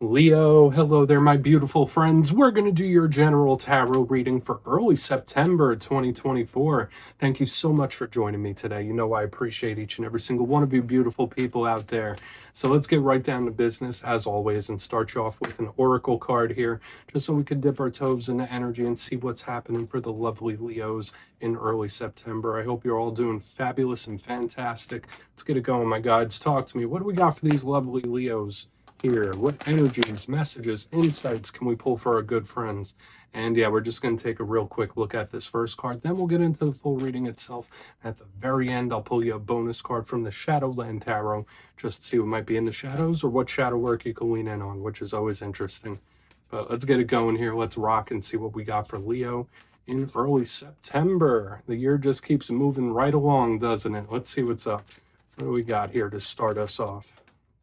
Leo, hello there, my beautiful friends. We're going to do your general tarot reading for early September 2024. Thank you so much for joining me today. You know I appreciate each and every single one of you beautiful people out there. So let's get right down to business, as always, and start you off with an oracle card here, just so we can dip our toes in the energy and see what's happening for the lovely Leos in early September. I hope you're all doing fabulous and fantastic. Let's get it going, my guides. Talk to me. What do we got for these lovely Leos here? What energies, messages, insights can we pull for our good friends? And yeah, we're just going to take a real quick look at this first card. Then we'll get into the full reading itself. At the very end, I'll pull you a bonus card from the Shadowland Tarot, just to see what might be in the shadows or what shadow work you can lean in on, which is always interesting. But let's get it going here. Let's rock and see what we got for Leo in early September. The year just keeps moving right along, doesn't it? Let's see what's up. What do we got here to start us off?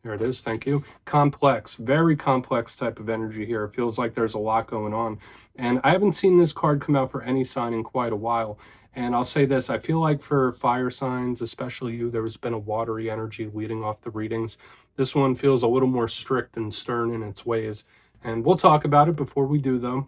There it is. Thank you. Complex, very complex type of energy here. It feels like there's a lot going on. And I haven't seen this card come out for any sign in quite a while. And I'll say this, I feel like for fire signs, especially you, there's been a watery energy leading off the readings. This one feels a little more strict and stern in its ways. And we'll talk about it before we do, though.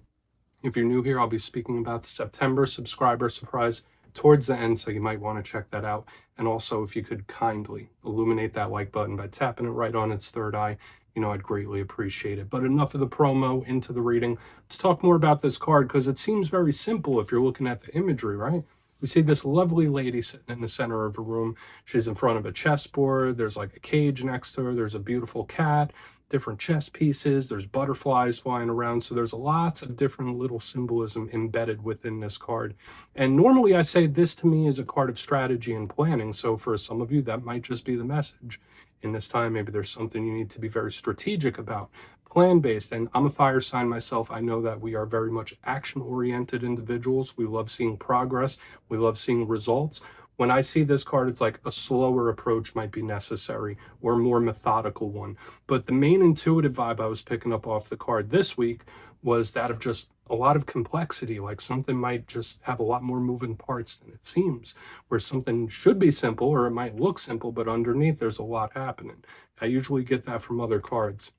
If you're new here, I'll be speaking about the September subscriber surprise towards the end, so you might want to check that out. And also, if you could kindly illuminate that like button by tapping it right on its third eye, you know, I'd greatly appreciate it. But enough of the promo, into the reading. Let's talk more about this card, because it seems very simple if you're looking at the imagery, right? We see this lovely lady sitting in the center of a room. She's in front of a chessboard. There's like a cage next to her. There's a beautiful cat, different chess pieces. There's butterflies flying around. So there's lots of different little symbolism embedded within this card. And normally I say this to me is a card of strategy and planning. So for some of you, that might just be the message. In this time, maybe there's something you need to be very strategic about, plan-based. And I'm a fire sign myself. I know that we are very much action-oriented individuals. We love seeing progress. We love seeing results. When I see this card, it's like a slower approach might be necessary, or a more methodical one. But the main intuitive vibe I was picking up off the card this week was that of just a lot of complexity, like something might just have a lot more moving parts than it seems, where something should be simple, or it might look simple, but underneath there's a lot happening. I usually get that from other cards.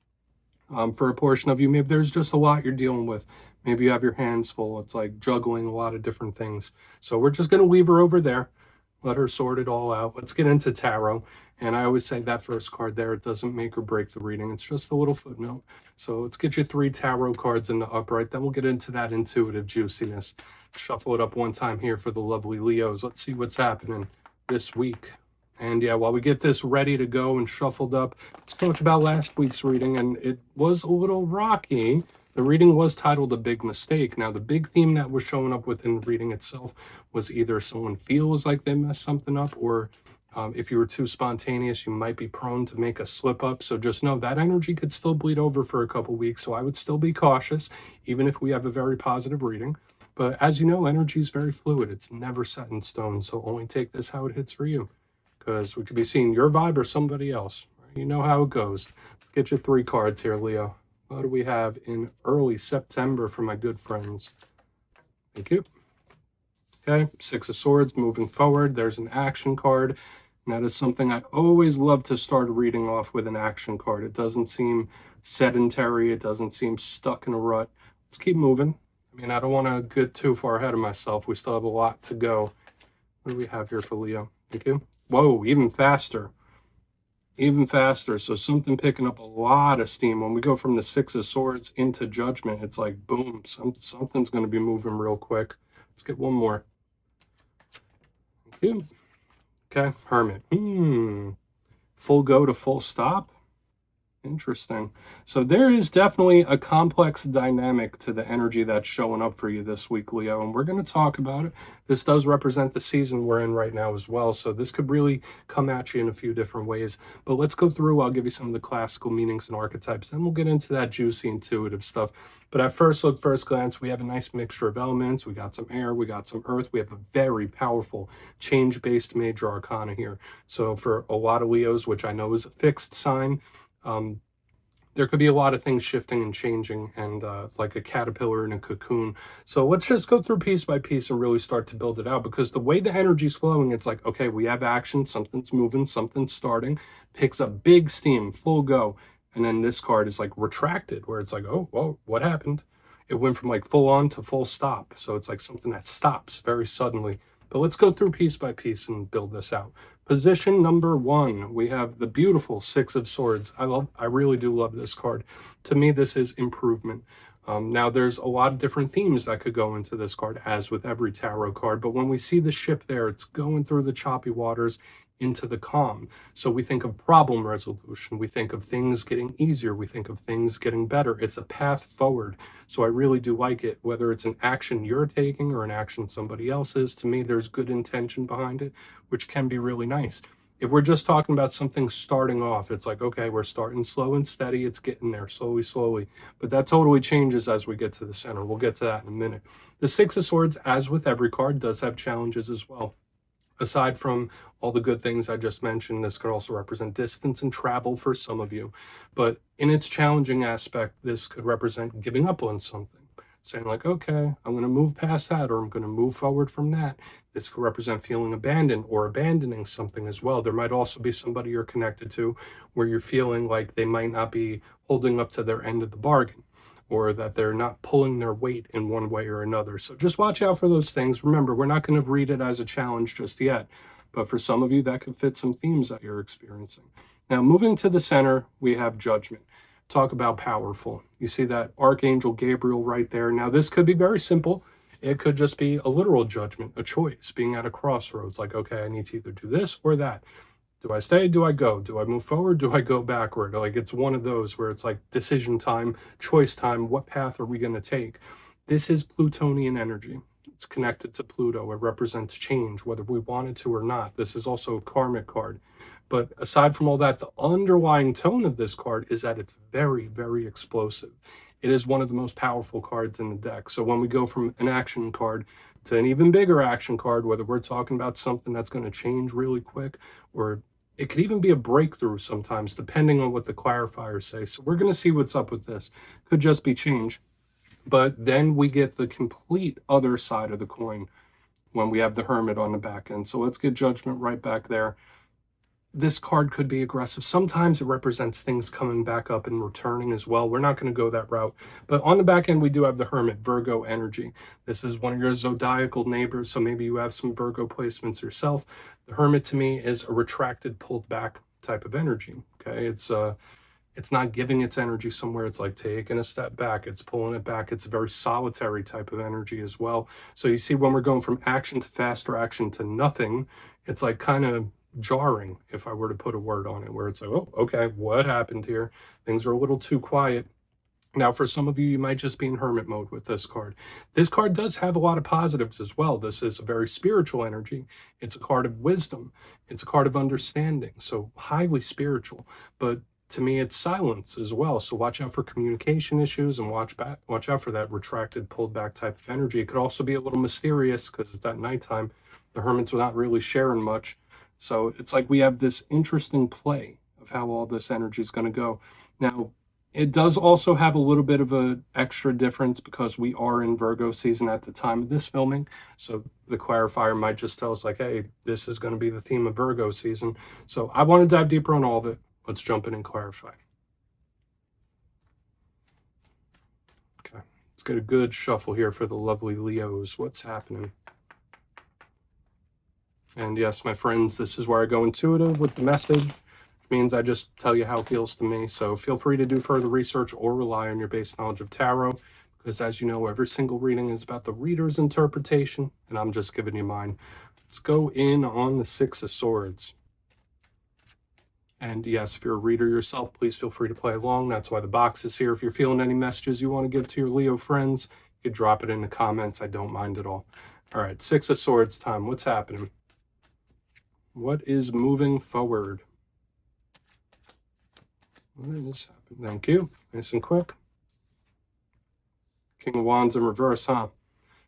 For a portion of you, maybe there's just a lot you're dealing with. Maybe you have your hands full. It's like juggling a lot of different things. So we're just going to leave her over there. Let her sort it all out. Let's get into tarot. And I always say that first card there, it doesn't make or break the reading. It's just a little footnote. So let's get you 3 tarot cards in the upright. Then we'll get into that intuitive juiciness. Shuffle it up one time here for the lovely Leos. Let's see what's happening this week. And yeah, while we get this ready to go and shuffled up, let's talk about last week's reading. And it was a little rocky. The reading was titled A Big Mistake. Now, the big theme that was showing up within the reading itself was either someone feels like they messed something up, or if you were too spontaneous, you might be prone to make a slip up. So just know that energy could still bleed over for a couple weeks. So I would still be cautious, even if we have a very positive reading. But as you know, energy is very fluid. It's never set in stone. So only take this how it hits for you, because we could be seeing your vibe or somebody else. Right? You know how it goes. Let's get you 3 cards here, Leo. What do we have in early September for my good friends? Thank you. Okay, 6 of Swords, moving forward. There's an action card. And that is something I always love to start reading off with, an action card. It doesn't seem sedentary. It doesn't seem stuck in a rut. Let's keep moving. I mean, I don't want to get too far ahead of myself. We still have a lot to go. What do we have here for Leo? Thank you. Whoa, even faster. Even faster. So something picking up a lot of steam. When we go from the 6 of Swords into Judgment, it's like boom, something's going to be moving real quick. Let's get one more. Thank you. Okay, Hermit. Full go to full stop. Interesting. So there is definitely a complex dynamic to the energy that's showing up for you this week, Leo, and we're going to talk about it. This does represent the season we're in right now as well, so this could really come at you in a few different ways. But let's go through. I'll give you some of the classical meanings and archetypes, then we'll get into that juicy intuitive stuff. But at first look, first glance, we have a nice mixture of elements. We got some air, we got some earth. We have a very powerful change-based major arcana here. So for a lot of Leos, which I know is a fixed sign, there could be a lot of things shifting and changing, and like a caterpillar in a cocoon. So let's just go through piece by piece and really start to build it out, because the way the energy's flowing, it's like, okay, we have action, something's moving, something's starting, picks up big steam, full go. And then this card is like retracted, where it's like, oh, whoa, what happened? It went from like full on to full stop. So it's like something that stops very suddenly. But let's go through piece by piece and build this out. Position number 1, we have the beautiful Six of Swords. I really do love this card. To me, this is improvement. Now, there's a lot of different themes that could go into this card, as with every tarot card. But when we see the ship there, it's going through the choppy waters into the calm. So we think of problem resolution. We think of things getting easier. We think of things getting better. It's a path forward. So I really do like it, whether it's an action you're taking or an action somebody else is. To me, there's good intention behind it, which can be really nice. If we're just talking about something starting off, it's like, okay, we're starting slow and steady. It's getting there slowly, slowly. But that totally changes as we get to the center. We'll get to that in a minute. The Six of Swords, as with every card, does have challenges as well. Aside from all the good things I just mentioned, this could also represent distance and travel for some of you. But in its challenging aspect, this could represent giving up on something. Saying like, okay, I'm going to move past that, or I'm going to move forward from that. This could represent feeling abandoned or abandoning something as well. There might also be somebody you're connected to where you're feeling like they might not be holding up to their end of the bargain, or that they're not pulling their weight in one way or another. So just watch out for those things. Remember, we're not going to read it as a challenge just yet, but for some of you, that could fit some themes that you're experiencing. Now, moving to the center, we have Judgment. Talk about powerful. You see that Archangel Gabriel right there. Now, this could be very simple. It could just be a literal judgment, a choice, being at a crossroads, like, okay, I need to either do this or that. Do I stay? Do I go? Do I move forward? Do I go backward? Like, it's one of those where it's like decision time, choice time. What path are we going to take? This is Plutonian energy. It's connected to Pluto. It represents change, whether we want it to or not. This is also a karmic card. But aside from all that, the underlying tone of this card is that it's very, very explosive. It is one of the most powerful cards in the deck. So when we go from an action card to an even bigger action card, whether we're talking about something that's going to change really quick, or it could even be a breakthrough sometimes, depending on what the clarifiers say. So we're going to see what's up with this. Could just be change. But then we get the complete other side of the coin when we have the Hermit on the back end. So let's get Judgment right back there. This card could be aggressive. Sometimes it represents things coming back up and returning as well. We're not going to go that route. But on the back end, we do have the Hermit, Virgo energy. This is one of your zodiacal neighbors, so maybe you have some Virgo placements yourself. The Hermit, to me, is a retracted, pulled back type of energy. Okay, it's not giving its energy somewhere. It's like taking a step back. It's pulling it back. It's a very solitary type of energy as well. So you see, when we're going from action to faster action to nothing, it's like kind of jarring, if I were to put a word on it, where it's like, oh, okay, what happened here? Things are a little too quiet. Now, for some of you, you might just be in hermit mode with this card. This card does have a lot of positives as well. This is a very spiritual energy. It's a card of wisdom. It's a card of understanding, so highly spiritual. But to me, it's silence as well. So watch out for communication issues, and watch out for that retracted, pulled back type of energy. It could also be a little mysterious because it's at nighttime. The hermits are not really sharing much. So it's like we have this interesting play of how all this energy is going to go. Now, it does also have a little bit of an extra difference because we are in Virgo season at the time of this filming. So the clarifier might just tell us like, hey, this is going to be the theme of Virgo season. So I want to dive deeper on all of it. Let's jump in and clarify. Okay, let's get a good shuffle here for the lovely Leos. What's happening? And yes, my friends, this is where I go intuitive with the message, which means I just tell you how it feels to me. So feel free to do further research or rely on your base knowledge of tarot, because as you know, every single reading is about the reader's interpretation, and I'm just giving you mine. Let's go in on the Six of Swords. And yes, if you're a reader yourself, please feel free to play along. That's why the box is here. If you're feeling any messages you want to give to your Leo friends, you drop it in the comments. I don't mind at all. All right, Six of Swords time. What's happening? What is moving forward? What is happening? Thank you. Nice and quick. King of Wands in reverse, huh?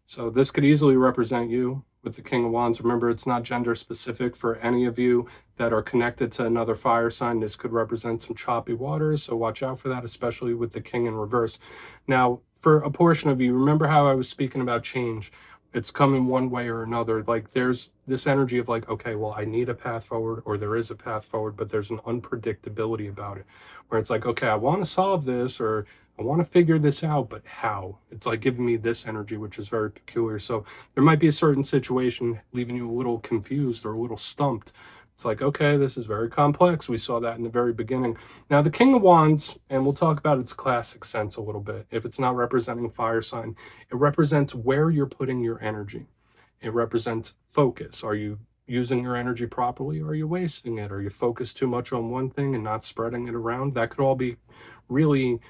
So this could easily represent you with the King of Wands. Remember, it's not gender specific for any of you that are connected to another fire sign. This could represent some choppy waters, so watch out for that, especially with the King in reverse. Now, for a portion of you, remember how I was speaking about change? it's coming one way or another. Like there's this energy of like, okay, well, I need a path forward, or there is a path forward, but there's an unpredictability about it, where it's like, okay, I want to solve this, or I want to figure this out, but how? It's like giving me this energy, which is very peculiar. So there might be a certain situation leaving you a little confused or a little stumped. It's like, okay, this is very complex. We saw that in the very beginning. Now, the King of Wands, and we'll talk about its classic sense a little bit. If it's not representing fire sign, it represents where you're putting your energy. It represents focus. Are you using your energy properly, or are you wasting it? Are you focused too much on one thing and not spreading it around? That could all be really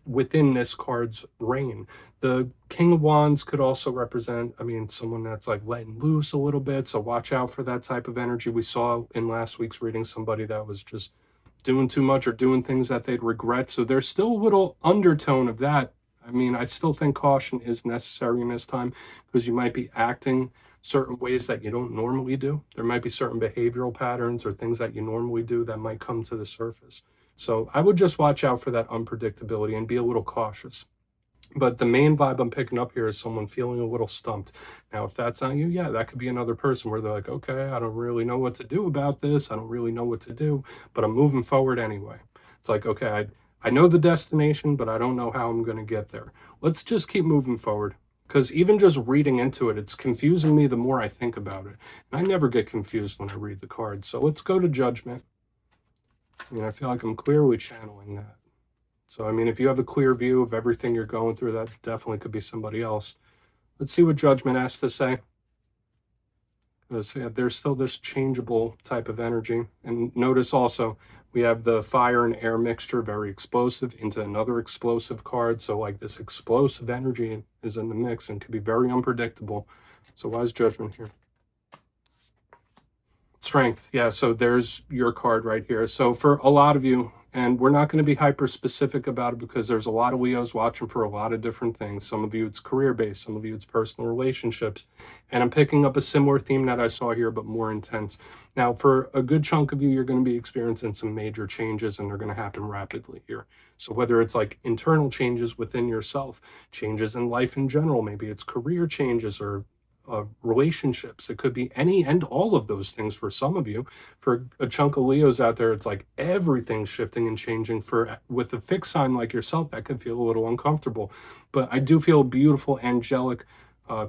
within this card's reign. The King of Wands could also represent, I mean, someone that's like letting loose a little bit. So watch out for that type of energy. We saw in last week's reading somebody that was just doing too much or doing things that they'd regret. So there's still a little undertone of that. I mean, I still think caution is necessary in this time, because you might be acting certain ways that you don't normally do. There might be certain behavioral patterns or things that you normally do that might come to the surface. So I would just watch out for that unpredictability and be a little cautious. But the main vibe I'm picking up here is someone feeling a little stumped. Now, if that's not you, yeah, that could be another person where they're like, okay, I don't really know what to do about this. I don't really know what to do, but I'm moving forward anyway. It's like, okay, I know the destination, but I don't know how I'm going to get there. Let's just keep moving forward. Because even just reading into it, it's confusing me the more I think about it. And I never get confused when I read the cards. So let's go to Judgment. I mean, I feel like I'm clearly channeling that. So, I mean, if you have a clear view of everything you're going through, that definitely could be somebody else. Let's see what Judgment has to say. Because yeah, there's still this changeable type of energy. And notice also, we have the fire and air mixture, very explosive, into another explosive card. So like this explosive energy is in the mix and could be very unpredictable. So why is Judgment here? Strength. Yeah, so there's your card right here. So for a lot of you, and we're not going to be hyper specific about it because there's a lot of Leos watching for a lot of different things. Some of you it's career based, some of you it's personal relationships. And I'm picking up a similar theme that I saw here, but more intense. Now, for a good chunk of you, you're going to be experiencing some major changes, and they're going to happen rapidly here. So whether it's like internal changes within yourself, changes in life in general, maybe it's career changes or relationships, it could be any and all of those things for some of you. For a chunk of Leos out there, it's like everything's shifting and changing. For with a fixed sign like yourself, that could feel a little uncomfortable, but I do feel beautiful angelic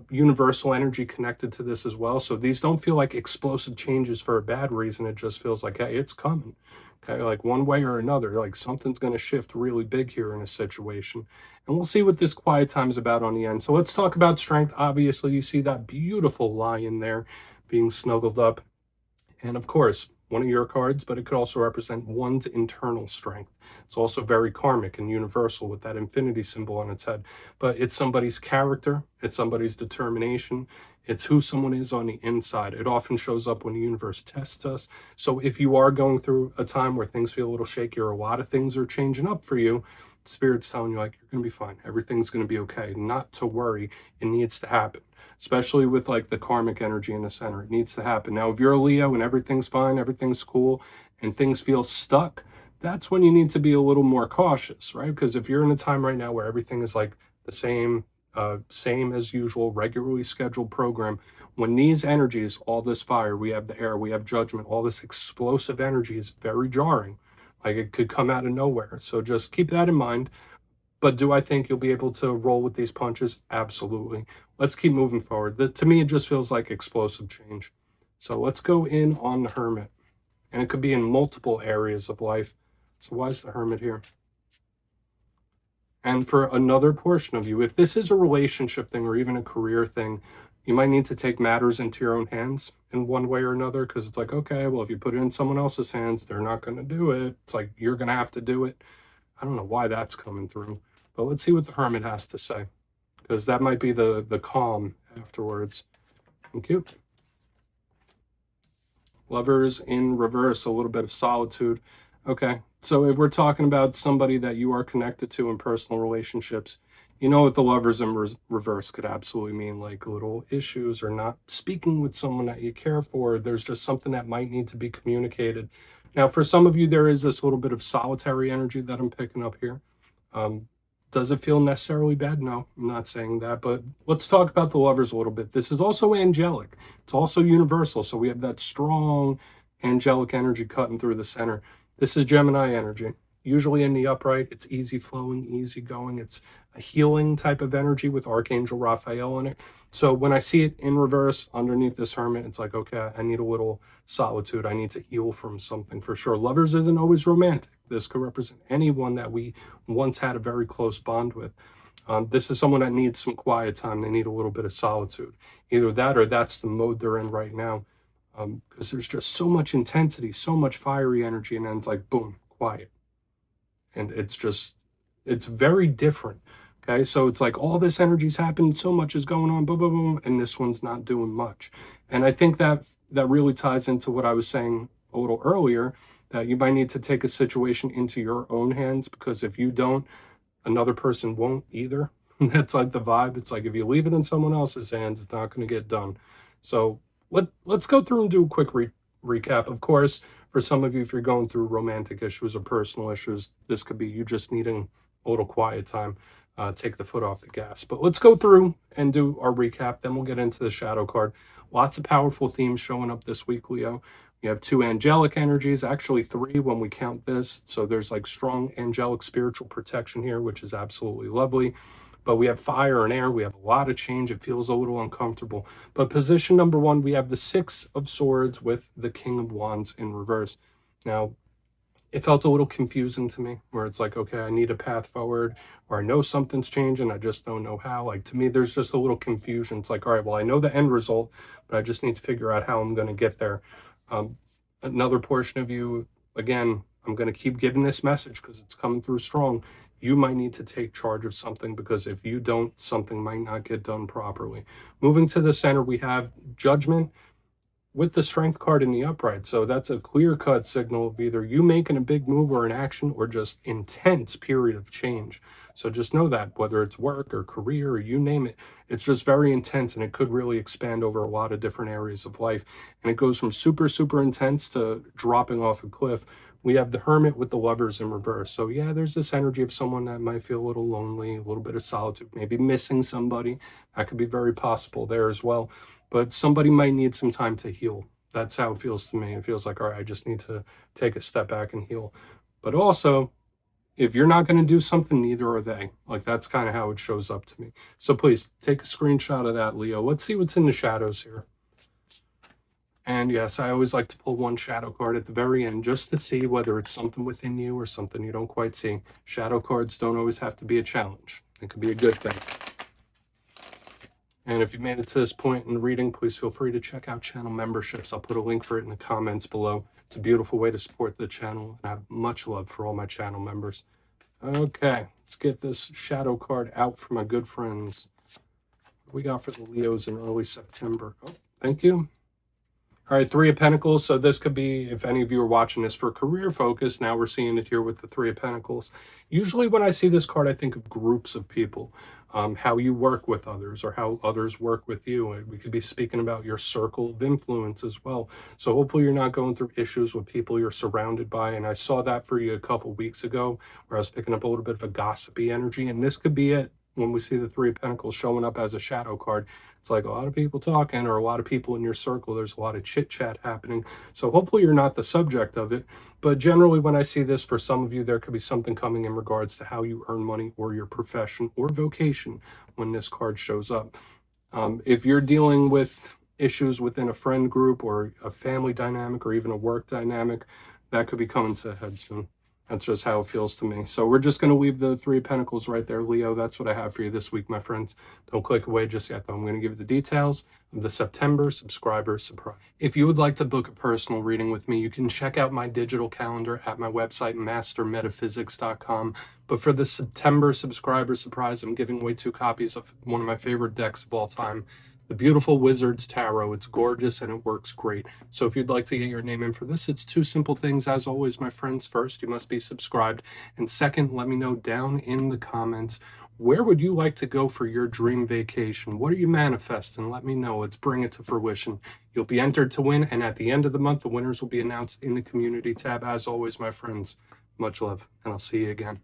universal energy connected to this as well. So these don't feel like explosive changes for a bad reason. It just feels like, hey, it's coming. Okay, like one way or another, like something's going to shift really big here in a situation. And we'll see what this quiet time is about on the end. So let's talk about strength. Obviously, you see that beautiful lion there being snuggled up. And of course, one of your cards, but it could also represent one's internal strength. It's also very karmic and universal with that infinity symbol on its head. But it's somebody's character, it's somebody's determination, it's who someone is on the inside. It often shows up when the universe tests us. So if you are going through a time where things feel a little shaky or a lot of things are changing up for you, Spirit's telling you like, you're going to be fine. Everything's going to be okay. Not to worry. It needs to happen, especially with like the karmic energy in the center. It needs to happen. Now, if you're a Leo and everything's fine, everything's cool, and things feel stuck, that's when you need to be a little more cautious, right? Because if you're in a time right now where everything is like the same as usual, regularly scheduled program, when these energies, all this fire, we have the air, we have Judgment, all this explosive energy is very jarring. Like it could come out of nowhere. So just keep that in mind. But do I think you'll be able to roll with these punches? Absolutely. Let's keep moving forward. To me, it just feels like explosive change. So let's go in on the Hermit. And it could be in multiple areas of life. So why is the Hermit here? And for another portion of you, if this is a relationship thing or even a career thing, you might need to take matters into your own hands in one way or another, because it's like, okay, well, if you put it in someone else's hands, they're not going to do it. It's like, you're going to have to do it. I don't know why that's coming through, but let's see what the Hermit has to say, because that might be the calm afterwards. Thank you. Lovers in reverse, a little bit of solitude. Okay, so if we're talking about somebody that you are connected to in personal relationships, you know what the Lovers in reverse could absolutely mean, like little issues or not speaking with someone that you care for. There's just something that might need to be communicated. Now, for some of you, there is this little bit of solitary energy that I'm picking up here. Does it feel necessarily bad? No, I'm not saying that, but let's talk about the Lovers a little bit. This is also angelic. It's also universal. So we have that strong angelic energy cutting through the center. This is Gemini energy. Usually in the upright, it's easy flowing, easy going. It's a healing type of energy with Archangel Raphael in it. So when I see it in reverse underneath this Hermit, it's like, okay, I need a little solitude. I need to heal from something for sure. Lovers isn't always romantic. This could represent anyone that we once had a very close bond with. This is someone that needs some quiet time. They need a little bit of solitude. Either that or that's the mode they're in right now. Because there's just so much intensity, so much fiery energy, and then it's like, boom, quiet. And it's very different. Okay, so it's like all this energy's happened, so much is going on, boom, boom, boom, and this one's not doing much. And I think that really ties into what I was saying a little earlier, that you might need to take a situation into your own hands, because if you don't, another person won't either. That's like the vibe. It's like if you leave it in someone else's hands, it's not going to get done. So let's go through and do a quick recap. Of course, for some of you, if you're going through romantic issues or personal issues, this could be you just needing a little quiet time. Take the foot off the gas. But let's go through and do our recap. Then we'll get into the shadow card. Lots of powerful themes showing up this week, Leo. You have 2 angelic energies, actually 3 when we count this. So there's like strong angelic spiritual protection here, which is absolutely lovely. But we have fire and air. We have a lot of change. It feels a little uncomfortable. But position number 1, we have the 6 of Swords with the King of Wands in reverse. Now, it felt a little confusing to me, where it's like, okay, I need a path forward, or I know something's changing, I just don't know how. Like, to me, there's just a little confusion. It's like, all right, well, I know the end result, but I just need to figure out how I'm going to get there. Another portion of you, again, I'm going to keep giving this message because it's coming through strong. You might need to take charge of something, because if you don't, something might not get done properly. Moving to the center, we have Judgment with the Strength card in the upright. So that's a clear-cut signal of either you making a big move or an action, or just intense period of change. So just know that whether it's work or career or you name it, it's just very intense, and it could really expand over a lot of different areas of life. And it goes from super, super intense to dropping off a cliff. We have the Hermit with the Lovers in reverse. So yeah, there's this energy of someone that might feel a little lonely, a little bit of solitude, maybe missing somebody. That could be very possible there as well. But somebody might need some time to heal. That's how it feels to me. It feels like, all right, I just need to take a step back and heal. But also, if you're not going to do something, neither are they. Like, that's kind of how it shows up to me. So please take a screenshot of that, Leo. Let's see what's in the shadows here. And yes, I always like to pull one shadow card at the very end, just to see whether it's something within you or something you don't quite see. Shadow cards don't always have to be a challenge. It could be a good thing. And if you made it to this point in the reading, please feel free to check out channel memberships. I'll put a link for it in the comments below. It's a beautiful way to support the channel, and I have much love for all my channel members. Okay, let's get this shadow card out for my good friends. What we got for the Leos in early September? Oh, thank you. All right, 3 of Pentacles. So this could be, if any of you are watching this for career focus, now we're seeing it here with the 3 of Pentacles. Usually when I see this card, I think of groups of people, how you work with others or how others work with you. We could be speaking about your circle of influence as well. So hopefully you're not going through issues with people you're surrounded by. And I saw that for you a couple weeks ago, where I was picking up a little bit of a gossipy energy. And this could be it. When we see the 3 of Pentacles showing up as a shadow card, it's like a lot of people talking, or a lot of people in your circle. There's a lot of chit chat happening. So hopefully you're not the subject of it. But generally, when I see this, for some of you, there could be something coming in regards to how you earn money, or your profession or vocation when this card shows up. If you're dealing with issues within a friend group or a family dynamic or even a work dynamic, that could be coming to a head soon. That's just how it feels to me. So we're just going to leave the 3 of Pentacles right there, Leo. That's what I have for you this week, my friends. Don't click away just yet, though. I'm going to give you the details of the September subscriber surprise. If you would like to book a personal reading with me, you can check out my digital calendar at my website, mastermetaphysics.com. But for the September subscriber surprise, I'm giving away 2 copies of one of my favorite decks of all time, the beautiful Wizard's Tarot. It's gorgeous and it works great. So if you'd like to get your name in for this, it's 2 simple things. As always, my friends, first, you must be subscribed. And second, let me know down in the comments, where would you like to go for your dream vacation? What are you manifesting? Let me know. Let's bring it to fruition. You'll be entered to win. And at the end of the month, the winners will be announced in the community tab. As always, my friends, much love, and I'll see you again.